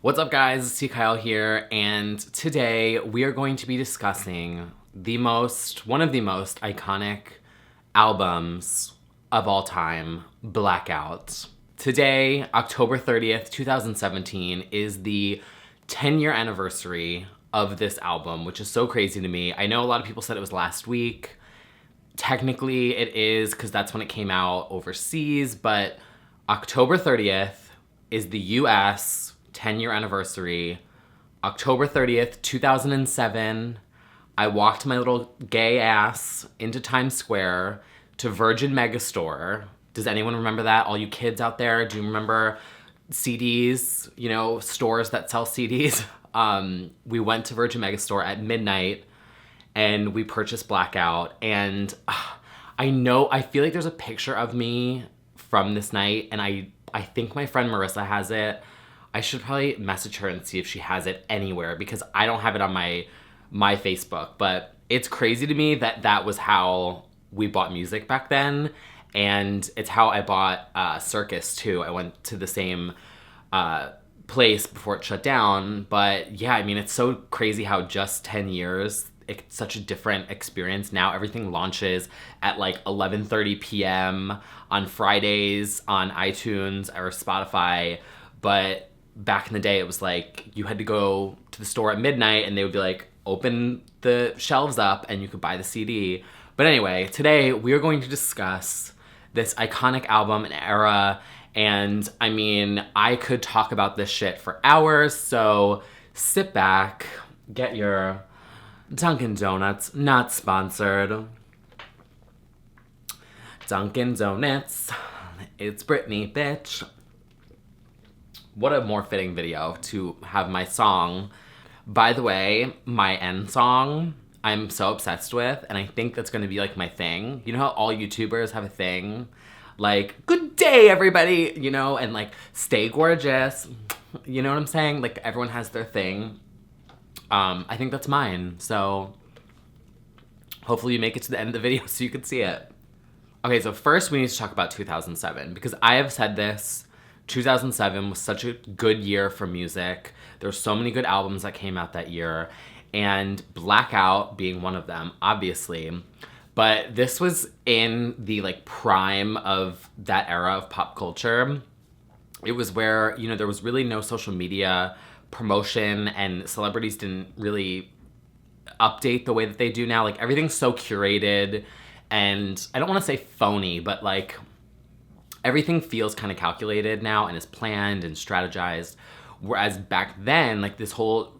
What's up, guys? It's tkyle here, and today we are going to be discussing one of the most iconic albums of all time, Blackout. Today, October 30th, 2017, is the 10-year anniversary of this album, which is so crazy to me. I know a lot of people said it was last week. Technically, it is, because that's when it came out overseas, but October 30th is the US 10-year anniversary. October 30th, 2007, I walked my little gay ass into Times Square to Virgin Megastore. Does anyone remember that? All you kids out there, do you remember CDs? You know, stores that sell CDs? We went to Virgin Megastore at midnight and we purchased Blackout. And I feel like there's a picture of me from this night, and I think my friend Marissa has it. I should probably message her and see if she has it anywhere, because I don't have it on my Facebook. But it's crazy to me that that was how we bought music back then, and it's how I bought Circus too. I went to the same place before it shut down. But yeah, I mean, it's so crazy how just 10 years, it's such a different experience. Now everything launches at like 11:30 p.m. on Fridays on iTunes or Spotify. But back in the day, it was like you had to go to the store at midnight and they would be like, open the shelves up and you could buy the CD. But anyway, today we are going to discuss this iconic album and era. And I mean, I could talk about this shit for hours. So sit back, get your Dunkin' Donuts, not sponsored. Dunkin' Donuts, it's Britney, bitch. What a more fitting video to have my song. By the way, my end song, I'm so obsessed with, and I think that's gonna be like my thing. You know how all YouTubers have a thing? Like, good day, everybody, you know, and like, stay gorgeous. You know what I'm saying? Like, everyone has their thing. I think that's mine, so hopefully you make it to the end of the video so you can see it. Okay, so first we need to talk about 2007, because I have said this, 2007 was such a good year for music. There's so many good albums that came out that year, and Blackout being one of them, obviously. But this was in the like prime of that era of pop culture. It was where, you know, there was really no social media promotion, and celebrities didn't really update the way that they do now. Like, everything's so curated, and I don't want to say phony, but like, everything feels kind of calculated now and is planned and strategized. Whereas back then, like this whole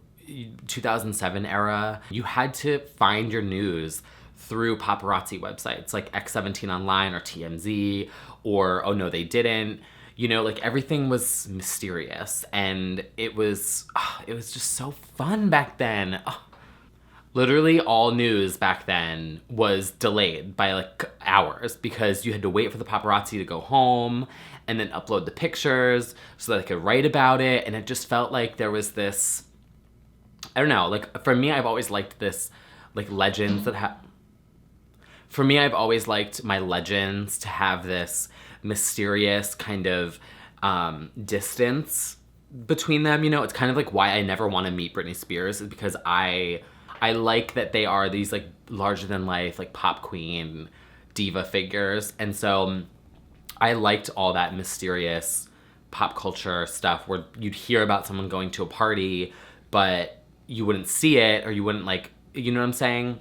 2007 era, you had to find your news through paparazzi websites like X17 Online or TMZ or Oh No They Didn't. You know, like, everything was mysterious, and it was just so fun back then. Literally all news back then was delayed by like hours, because you had to wait for the paparazzi to go home and then upload the pictures so that they could write about it. And it just felt like there was this, I don't know, like, for me, I've always liked this, like, legends that have, for me, I've always liked my legends to have this mysterious kind of distance between them. You know, it's kind of like why I never want to meet Britney Spears, is because I like that they are these like larger than life, like pop queen diva figures. And so I liked all that mysterious pop culture stuff where you'd hear about someone going to a party, but you wouldn't see it, or you wouldn't, like, you know what I'm saying?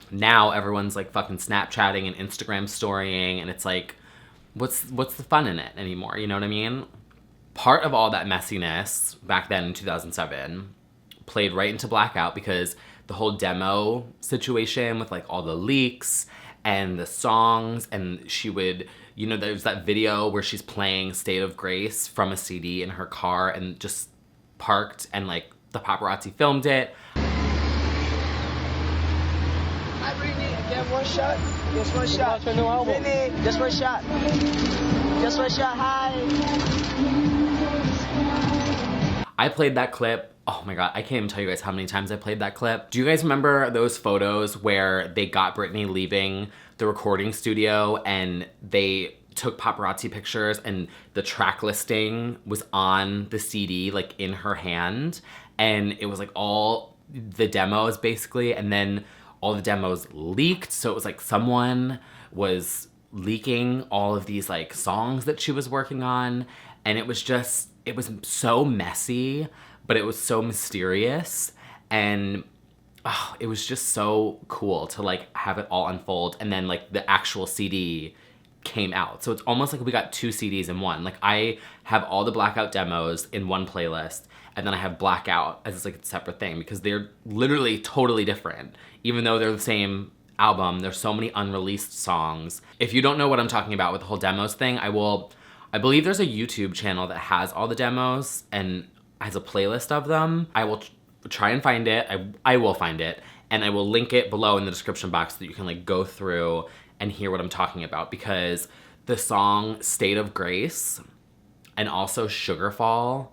Now everyone's like fucking Snapchatting and Instagram storying, and it's like, what's the fun in it anymore? You know what I mean? Part of all that messiness back then in 2007 played right into Blackout, because the whole demo situation with like all the leaks and the songs, and she would, you know, there's that video where she's playing State of Grace from a CD in her car and just parked, and like the paparazzi filmed it. Hi, Britney. Get one shot. Just one shot. Britney, just one shot. Just one shot. Hi. I played that clip. Oh my God, I can't even tell you guys how many times I played that clip. Do you guys remember those photos where they got Britney leaving the recording studio and they took paparazzi pictures, and the track listing was on the CD, like in her hand. And it was like all the demos basically. And then all the demos leaked. So it was like someone was leaking all of these like songs that she was working on. And it was so messy, but it was so mysterious. And it was just so cool to like have it all unfold. And then like the actual CD came out. So it's almost like we got 2 CDs in one. Like I have all the Blackout demos in one playlist, and then I have Blackout as like a separate thing because they're literally totally different. Even though they're the same album, there's so many unreleased songs. If you don't know what I'm talking about with the whole demos thing, I believe there's a YouTube channel that has all the demos and has a playlist of them. I will try and find it. I will find it, and I will link it below in the description box so that you can like go through and hear what I'm talking about, because the song State of Grace and also Sugarfall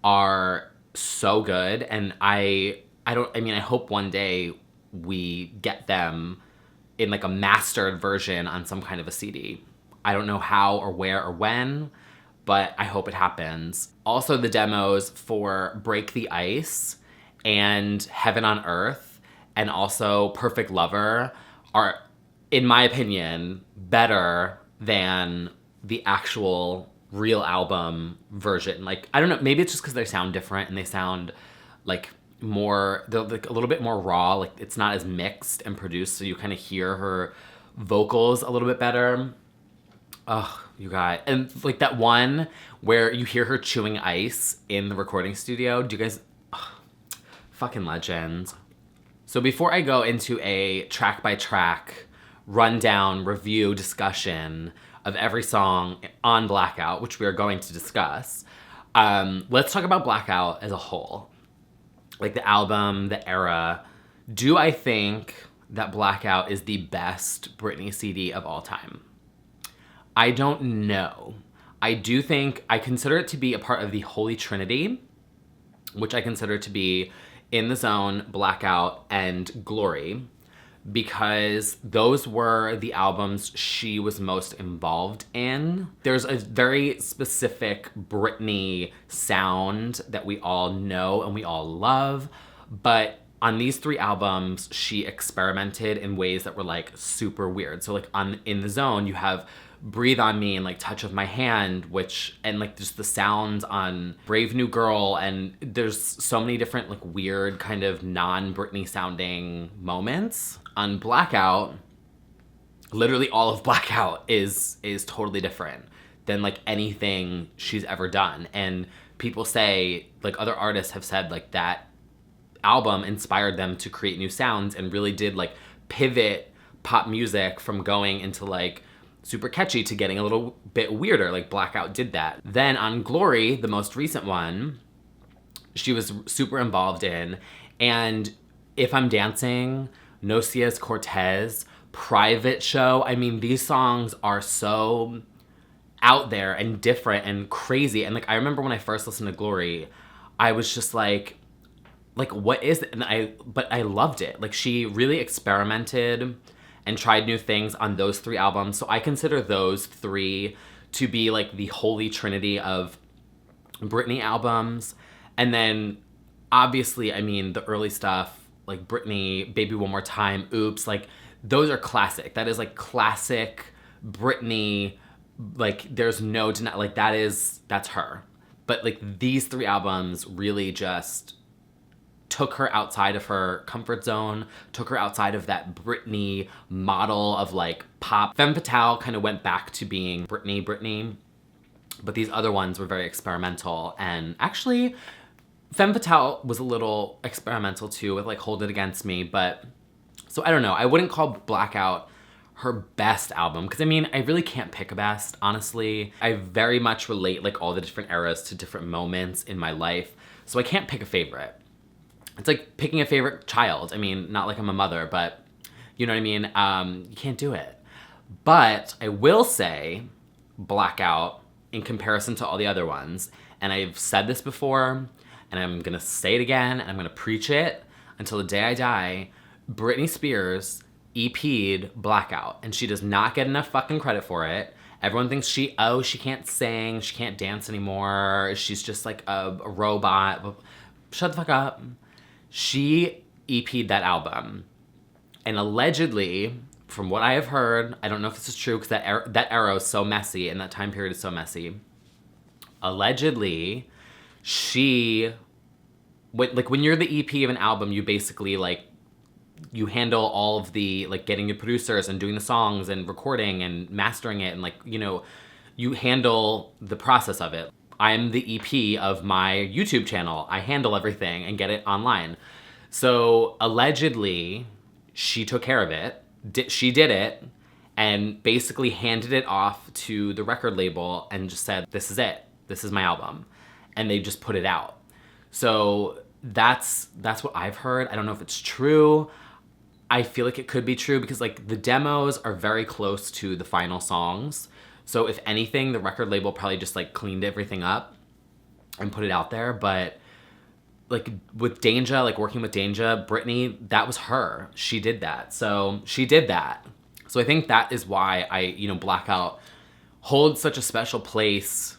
are so good. And I hope one day we get them in like a mastered version on some kind of a CD. I don't know how or where or when, but I hope it happens. Also, the demos for Break the Ice and Heaven on Earth and also Perfect Lover are, in my opinion, better than the actual real album version. Like, I don't know, maybe it's just because they sound different and they sound like they're like a little bit more raw. Like it's not as mixed and produced, so you kind of hear her vocals a little bit better. Oh, you guys. And like that one where you hear her chewing ice in the recording studio. Do you guys, fucking legends. So before I go into a track by track rundown, review, discussion of every song on Blackout, which we are going to discuss, let's talk about Blackout as a whole. Like the album, the era. Do I think that Blackout is the best Britney CD of all time? I don't know. I consider it to be a part of the Holy Trinity, which I consider to be In the Zone, Blackout, and Glory, because those were the albums she was most involved in. There's a very specific Britney sound that we all know and we all love, but on these 3 albums, she experimented in ways that were like super weird. So like on In the Zone, you have Breathe on Me and like Touch of My Hand, and like just the sounds on Brave New Girl, and there's so many different like weird kind of non-Britney sounding moments. On Blackout, literally all of Blackout is totally different than like anything she's ever done. And people say, like other artists have said, like that album inspired them to create new sounds and really did like pivot pop music from going into like super catchy to getting a little bit weirder. Like Blackout did that. Then on Glory, the most recent one, she was super involved in. And If I'm Dancing, No Cias Cortez, Private Show. I mean, these songs are so out there and different and crazy. And like, I remember when I first listened to Glory, I was just like, what is it? But I loved it. Like she really experimented and tried new things on those 3 albums. So I consider those 3 to be like the holy trinity of Britney albums. And then obviously, I mean, the early stuff, like Britney, Baby One More Time, Oops, like those are classic. That is like classic Britney. Like there's no deny, like that's her. But like these 3 albums really just took her outside of her comfort zone, took her outside of that Britney model of like pop. Femme Fatale kind of went back to being Britney, but these other ones were very experimental. And actually, Femme Fatale was a little experimental too with like Hold It Against Me, but so I don't know. I wouldn't call Blackout her best album, because I mean, I really can't pick a best, honestly. I very much relate like all the different eras to different moments in my life, so I can't pick a favorite. It's like picking a favorite child. I mean, not like I'm a mother, but you know what I mean? You can't do it. But I will say Blackout, in comparison to all the other ones, and I've said this before, and I'm gonna say it again, and I'm gonna preach it until the day I die, Britney Spears EP'd Blackout, and she does not get enough fucking credit for it. Everyone thinks she can't sing, she can't dance anymore, she's just like a robot. Shut the fuck up. She EP'd that album. And allegedly, from what I have heard, I don't know if this is true because that era is so messy and that time period is so messy. Allegedly, when you're the EP of an album, you basically like, you handle all of the like getting the producers and doing the songs and recording and mastering it and like, you know, you handle the process of it. I'm the EP of my YouTube channel. I handle everything and get it online. So allegedly, she took care of it. She did it and basically handed it off to the record label and just said, this is it. This is my album. And they just put it out. So that's what I've heard. I don't know if it's true. I feel like it could be true because like the demos are very close to the final songs. So if anything, the record label probably just like cleaned everything up and put it out there. But like with Danja, like working with Danja, Britney, that was her. She did that. So she did that. So I think that is why Blackout holds such a special place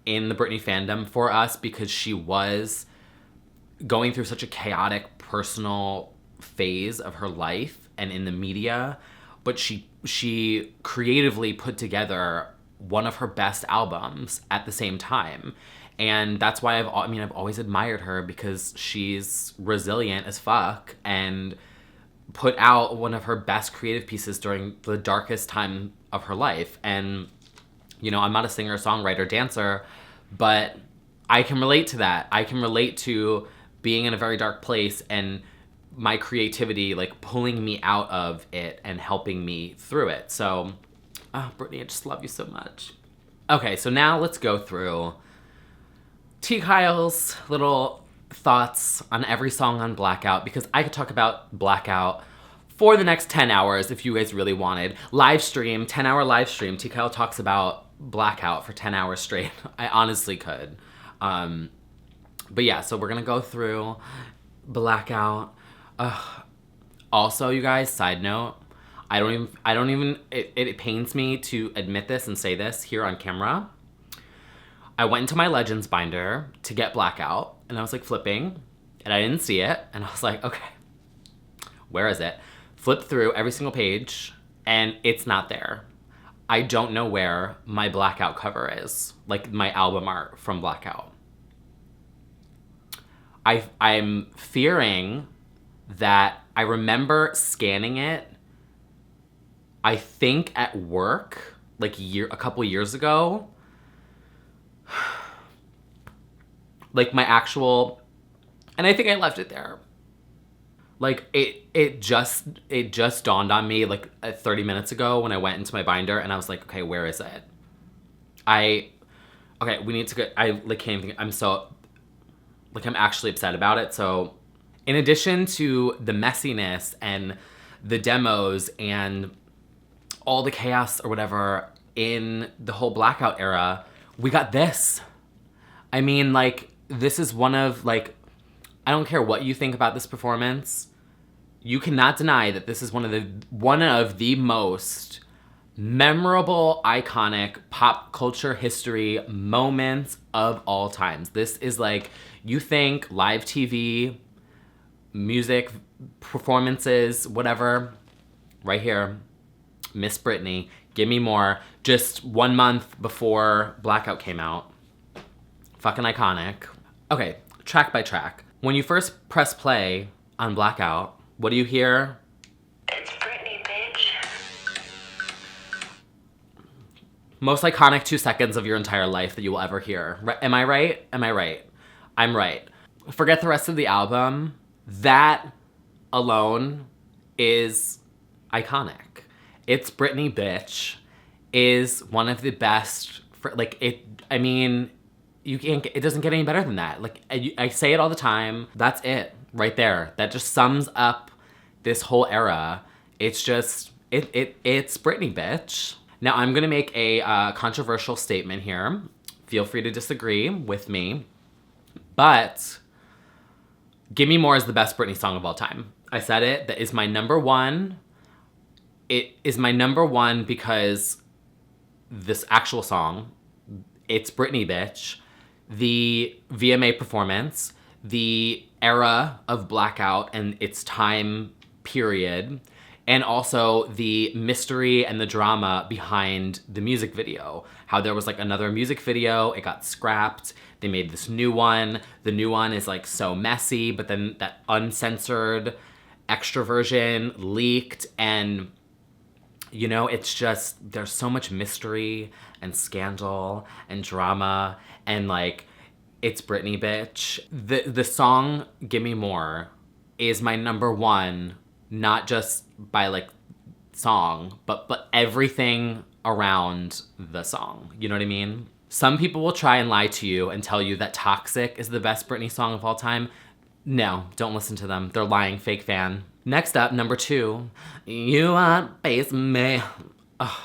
in the Britney fandom for us, because she was going through such a chaotic personal phase of her life and in the media, but she creatively put together one of her best albums at the same time. And that's why I've always admired her, because she's resilient as fuck and put out one of her best creative pieces during the darkest time of her life. And, you know, I'm not a singer, songwriter, dancer, but I can relate to that. I can relate to being in a very dark place and my creativity, like, pulling me out of it and helping me through it. So, Britney, I just love you so much. Okay, so now let's go through Kyle's little thoughts on every song on Blackout, because I could talk about Blackout for the next 10 hours if you guys really wanted. 10-hour live stream. Kyle talks about Blackout for 10 hours straight. I honestly could. But yeah, so we're gonna go through Blackout. Also, you guys, side note, it pains me to admit this and say this here on camera. I went into my Legends binder to get Blackout, and I was like flipping, and I didn't see it, and I was like, okay, where is it? Flipped through every single page, and it's not there. I don't know where my Blackout cover is, like my album art from Blackout. I'm fearing that I remember scanning it, I think at work, like a couple years ago. Like my actual, and I think I left it there. Like it just dawned on me like 30 minutes ago when I went into my binder, and I was like, okay, where is it? We need to go. I like can't even think. I'm actually upset about it. So in addition to the messiness and the demos and all the chaos or whatever in the whole Blackout era, we got this. I mean, like, this is one of, like, I don't care what you think about this performance. You cannot deny that this is one of the most memorable, iconic pop culture history moments of all times. This is like, you think live TV, music, performances, whatever, right here, Miss Britney, give me more. Just 1 month before Blackout came out. Fucking iconic. Okay, track by track. When you first press play on Blackout, what do you hear? It's Britney, bitch. Most iconic 2 seconds of your entire life that you will ever hear. Am I right? Am I right? I'm right. Forget the rest of the album. That alone is iconic. It's Britney, bitch is one of the best. It doesn't get any better than that. Like, I say it all the time. That's it right there. That just sums up this whole era. It's just, it's Britney, bitch. Now, I'm gonna make a controversial statement here. Feel free to disagree with me. But Give Me More is the best Britney song of all time. I said it. That is my number one. It is my number one because this actual song, It's Britney, Bitch, the VMA performance, the era of Blackout and its time period, and also the mystery and the drama behind the music video. How there was like another music video, it got scrapped, they made this new one. The new one is like so messy, but then that uncensored extra version leaked, and you know, it's just, there's so much mystery and scandal and drama, and like, It's Britney, Bitch. The song Gimme More is my number one, not just by like song, but everything around the song. You know what I mean? Some people will try and lie to you and tell you that Toxic is the best Britney song of all time. No, don't listen to them. They're lying, fake fan. Next up, number 2, You Want Base Me. Ugh.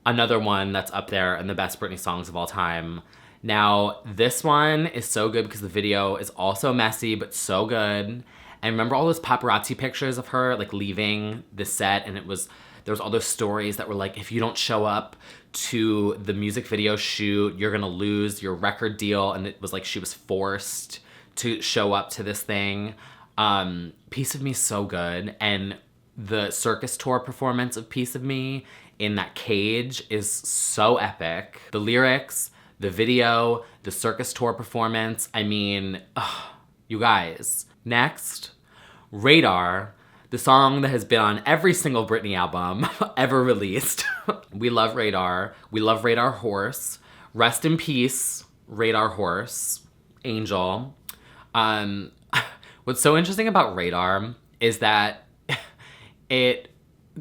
Another one that's up there in the best Britney songs of all time. Now, this one is so good because the video is also messy, but so good. And remember all those paparazzi pictures of her like leaving the set, and there was all those stories that were like, if you don't show up to the music video shoot, you're gonna lose your record deal. And it was like she was forced to show up to this thing. Piece of Me is so good. And the circus tour performance of Piece of Me in that cage is so epic. The lyrics, the video, the circus tour performance, I mean, you guys. Next, Radar, the song that has been on every single Britney album ever released. We love Radar. We love Radar Horse. Rest in peace, Radar Horse, Angel. What's so interesting about Radar is that it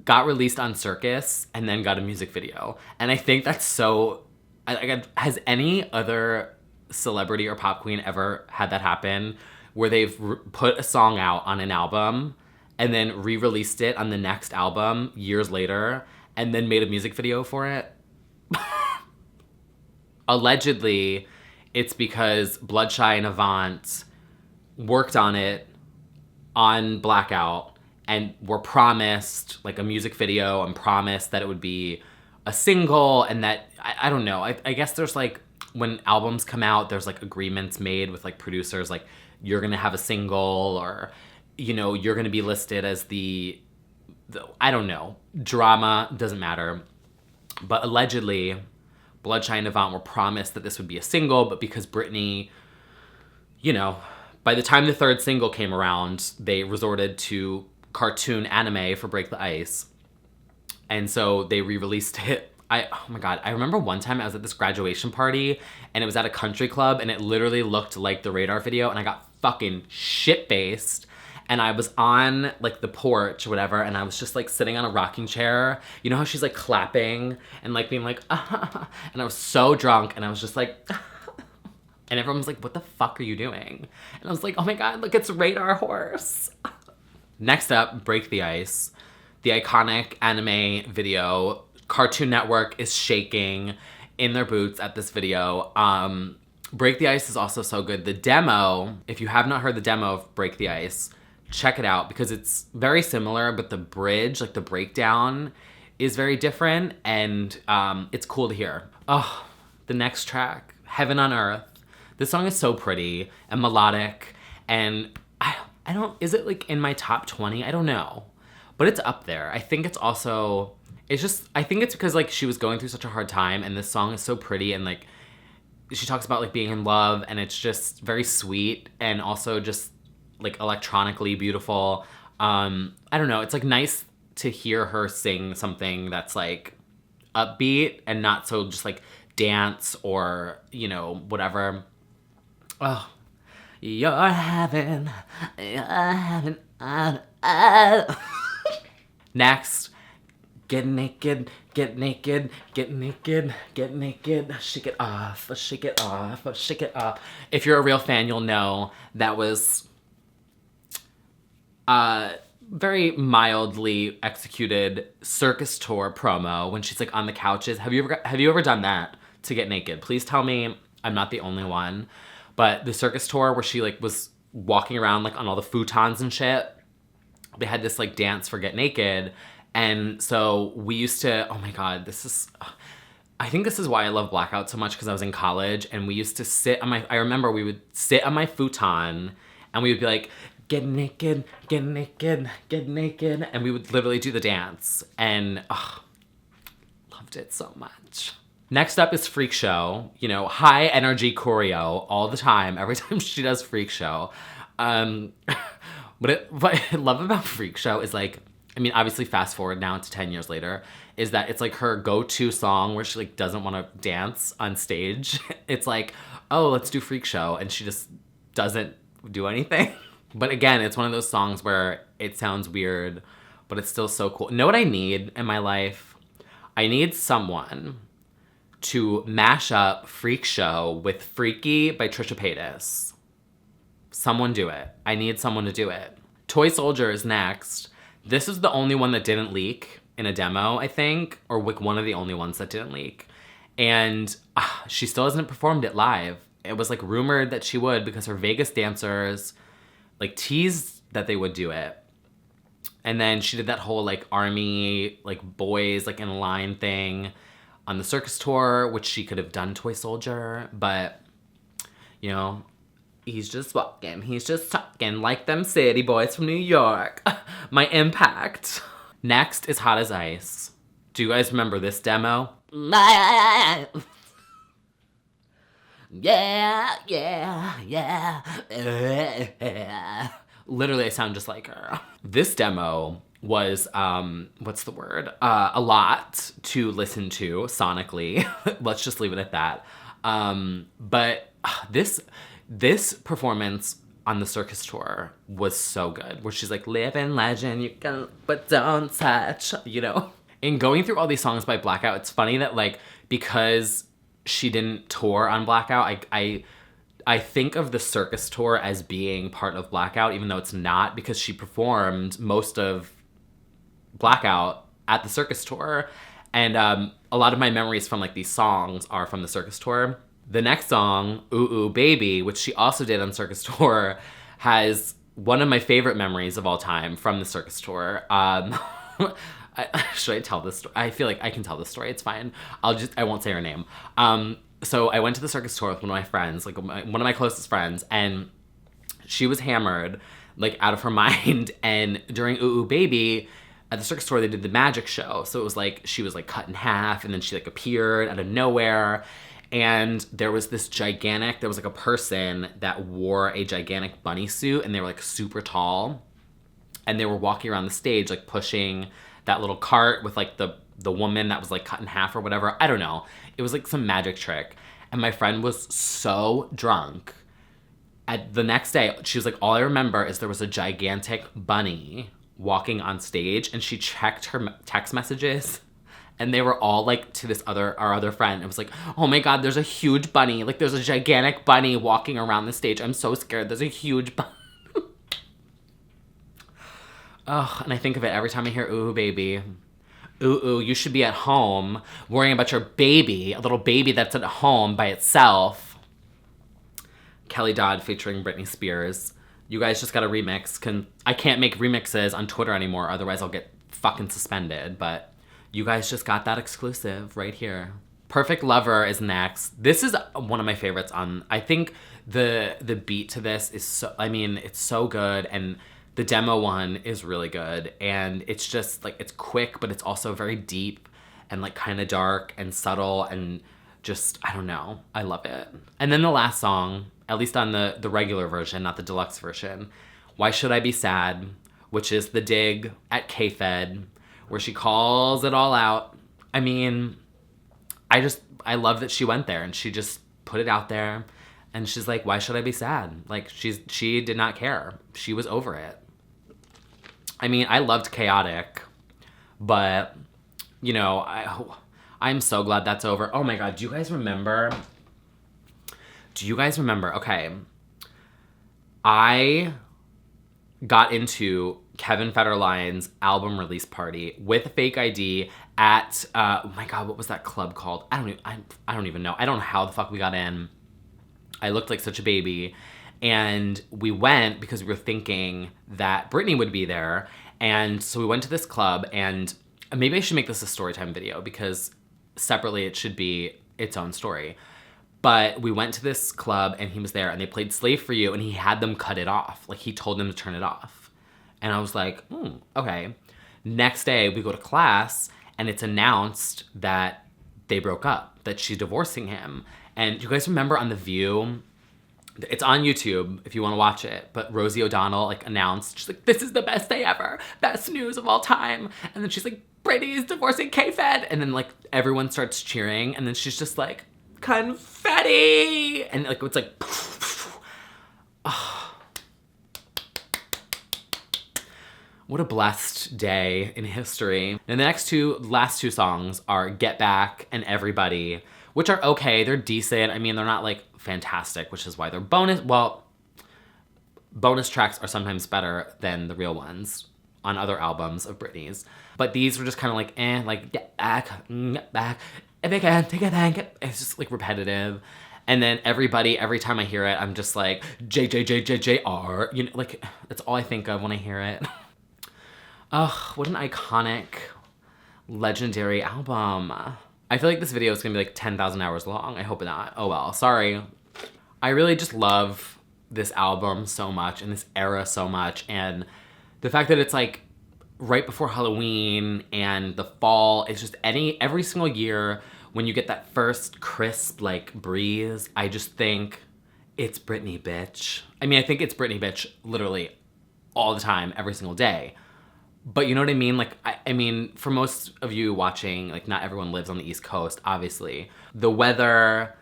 got released on Circus and then got a music video. And I think that's so... has any other celebrity or pop queen ever had that happen, where they've put a song out on an album and then re-released it on the next album years later and then made a music video for it? Allegedly, it's because Bloodshy and Avant worked on it on Blackout and were promised like a music video and promised that it would be a single, and that, I don't know, I guess there's like, when albums come out, there's like agreements made with like producers, like you're gonna have a single, or, you know, you're gonna be listed as the I don't know, drama, doesn't matter. But allegedly, Bloodshy and Avant were promised that this would be a single, but because Britney, you know, by the time the third single came around, they resorted to cartoon anime for Break the Ice. And so they re-released it. Oh my God, I remember one time I was at this graduation party and it was at a country club and it literally looked like the Radar video, and I got fucking shit-faced. And I was on like the porch or whatever, and I was just like sitting on a rocking chair. You know how she's like clapping and like being like, ah, and I was so drunk and I was just like, and everyone was like, what the fuck are you doing? And I was like, oh my God, look, it's Radar Horse. Next up, Break the Ice. The iconic anime video. Cartoon Network is shaking in their boots at this video. Break the Ice is also so good. The demo, if you have not heard the demo of Break the Ice, check it out because it's very similar, but the bridge, like the breakdown, is very different, and it's cool to hear. Oh, the next track, Heaven on Earth. This song is so pretty and melodic, and I don't, is it like in my top 20? I don't know. But it's up there. I think it's also, it's just, I think it's because like she was going through such a hard time, and this song is so pretty, and like she talks about like being in love, and it's just very sweet and also just like electronically beautiful. I don't know, it's like nice to hear her sing something that's like upbeat and not so just like dance or, you know, whatever. Oh, you're having Next, get naked, get naked, get naked, get naked, shake it off, shake it off, shake it off. If you're a real fan, you'll know that was very mildly executed circus tour promo when she's like on the couches. Have you ever done that to get naked? Please tell me I'm not the only one. But the circus tour where she like was walking around like on all the futons and shit, they had this like dance for Get Naked, And so we used to, oh my God, I think this is why I love Blackout so much, because I was in college and we used to sit on I remember we would sit on my futon and we would be like, get naked, get naked, get naked. And we would literally do the dance and loved it so much. Next up is Freak Show. You know, high energy choreo all the time, every time she does Freak Show. What I love about Freak Show is like, I mean, obviously fast forward now to 10 years later, is that it's like her go-to song where she like doesn't want to dance on stage. It's like, oh, let's do Freak Show. And she just doesn't do anything. But again, it's one of those songs where it sounds weird, but it's still so cool. Know what I need in my life? I need someone to mash up Freak Show with Freaky by Trisha Paytas. Someone do it. I need someone to do it. Toy Soldier is next. This is the only one that didn't leak in a demo, I think, or like one of the only ones that didn't leak. And she still hasn't performed it live. It was like rumored that she would because her Vegas dancers like teased that they would do it. And then she did that whole like army, like boys like in a line thing on the circus tour, which she could have done Toy Soldier, but you know, he's just walking. He's just talking like them city boys from New York. My impact. Next is Hot as Ice. Do you guys remember this demo? Yeah, yeah, yeah. Literally, I sound just like her. This demo was, what's the word? A lot to listen to sonically. Let's just leave it at that. But this performance on the circus tour was so good, where she's like, living legend, you can, but don't touch, you know? In going through all these songs by Blackout, it's funny that like, because she didn't tour on Blackout, I think of the circus tour as being part of Blackout, even though it's not, because she performed most of Blackout at the circus tour. And a lot of my memories from like these songs are from the circus tour. The next song, Ooh Ooh Baby, which she also did on Circus Tour, has one of my favorite memories of all time from the Circus Tour. Should I tell this story? I feel like I can tell this story. It's fine. I won't say her name. So I went to the Circus Tour with one of my friends, like one of my closest friends, and she was hammered, like out of her mind. And during Ooh Ooh Baby, at the Circus Tour, they did the magic show. So it was like, she was like cut in half, and then she like appeared out of nowhere. And there was like a person that wore a gigantic bunny suit, and they were like super tall. And they were walking around the stage, like pushing that little cart with like the woman that was like cut in half or whatever. I don't know. It was like some magic trick. And my friend was so drunk. At the next day, she was like, all I remember is there was a gigantic bunny walking on stage, and she checked her text messages. And they were all like to our other friend. It was like, oh my God, there's a huge bunny. Like there's a gigantic bunny walking around the stage. I'm so scared. There's a huge bunny. Oh, and I think of it every time I hear Ooh Baby. Ooh, you should be at home worrying about your baby, a little baby that's at home by itself. Kelly Dodd featuring Britney Spears. You guys just got a remix. I can't make remixes on Twitter anymore, otherwise I'll get fucking suspended, but you guys just got that exclusive right here. Perfect Lover is next. This is one of my favorites on, I think the beat to this is so, I mean, it's so good, and the demo one is really good, and it's just like, it's quick, but it's also very deep and like kind of dark and subtle, and just, I don't know, I love it. And then the last song, at least on the regular version, not the deluxe version, Why Should I Be Sad, which is the dig at K-Fed, where she calls it all out. I mean, I love that she went there and she just put it out there, and she's like, why should I be sad? Like, she did not care. She was over it. I mean, I loved Chaotic, but, you know, I'm so glad that's over. Oh my God, do you guys remember? Okay, I got into Kevin Federline's album release party with a fake ID at, oh my God, what was that club called? I don't even know. I don't know how the fuck we got in. I looked like such a baby. And we went because we were thinking that Britney would be there. And so we went to this club, and maybe I should make this a story time video because separately it should be its own story. But we went to this club and he was there and they played Slave for You and he had them cut it off. Like he told them to turn it off. And I was like, okay. Next day we go to class and it's announced that they broke up, that she's divorcing him. And you guys remember on The View, it's on YouTube if you want to watch it, but Rosie O'Donnell like announced, she's like, this is the best day ever, best news of all time. And then she's like, Britney's divorcing K-Fed. And then like everyone starts cheering and then she's just like, confetti! And like it's like, oh. What a blessed day in history. And the last two songs are Get Back and Everybody, which are okay, they're decent. I mean, they're not like fantastic, which is why they're bonus. Well, bonus tracks are sometimes better than the real ones on other albums of Britney's. But these were just kind of like, like get back, if I can, take it back. It's just like repetitive. And then Everybody, every time I hear it, I'm just like, JJJJJR. You know, like, that's all I think of when I hear it. Ugh, what an iconic, legendary album. I feel like this video is gonna be like 10,000 hours long. I hope not. Oh well, sorry. I really just love this album so much and this era so much. And the fact that it's like right before Halloween and the fall, it's just every single year when you get that first crisp like breeze, I just think it's Britney, bitch. I mean, I think it's Britney, bitch, literally all the time, every single day. But you know what I mean? Like, I mean, for most of you watching, like not everyone lives on the East Coast, obviously. The weather,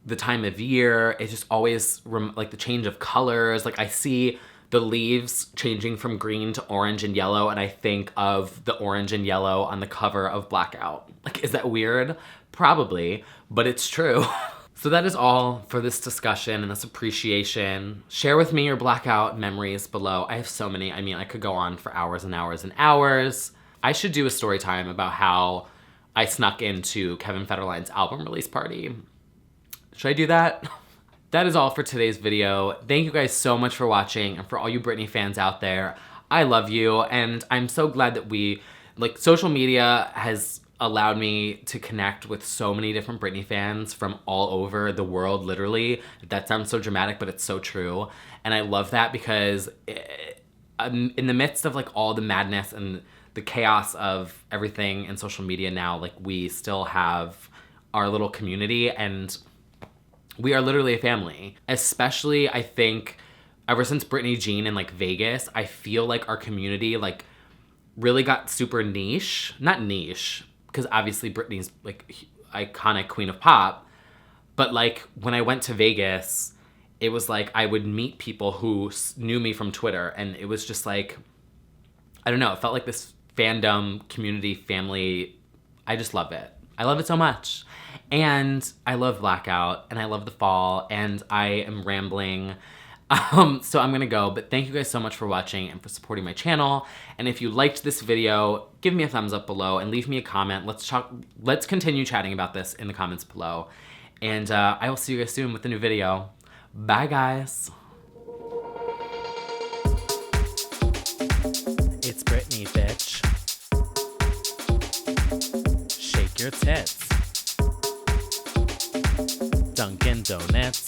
the time of year, it's just always like the change of colors. Like I see the leaves changing from green to orange and yellow and I think of the orange and yellow on the cover of Blackout. Like, is that weird? Probably, but it's true. So that is all for this discussion and this appreciation. Share with me your Blackout memories below. I have so many. I mean, I could go on for hours and hours and hours. I should do a story time about how I snuck into Kevin Federline's album release party. Should I do that? That is all for today's video. Thank you guys so much for watching, and for all you Britney fans out there, I love you, and I'm so glad that social media has allowed me to connect with so many different Britney fans from all over the world, literally. That sounds so dramatic, but it's so true. And I love that because in the midst of like all the madness and the chaos of everything in social media now, like we still have our little community and we are literally a family. Especially, I think, ever since Britney Jean and like Vegas, I feel like our community like really got super niche. Not niche, because obviously Britney's like iconic queen of pop, but like when I went to Vegas, it was like I would meet people who knew me from Twitter and it was just like, I don't know, it felt like this fandom, community, family. I just love it. I love it so much. And I love Blackout and I love the fall and I am rambling. So I'm gonna go, but thank you guys so much for watching and for supporting my channel. And if you liked this video, give me a thumbs up below and leave me a comment. Let's continue chatting about this in the comments below. And I will see you guys soon with a new video. Bye, guys. It's Britney, bitch. Shake your tits. Dunkin' Donuts.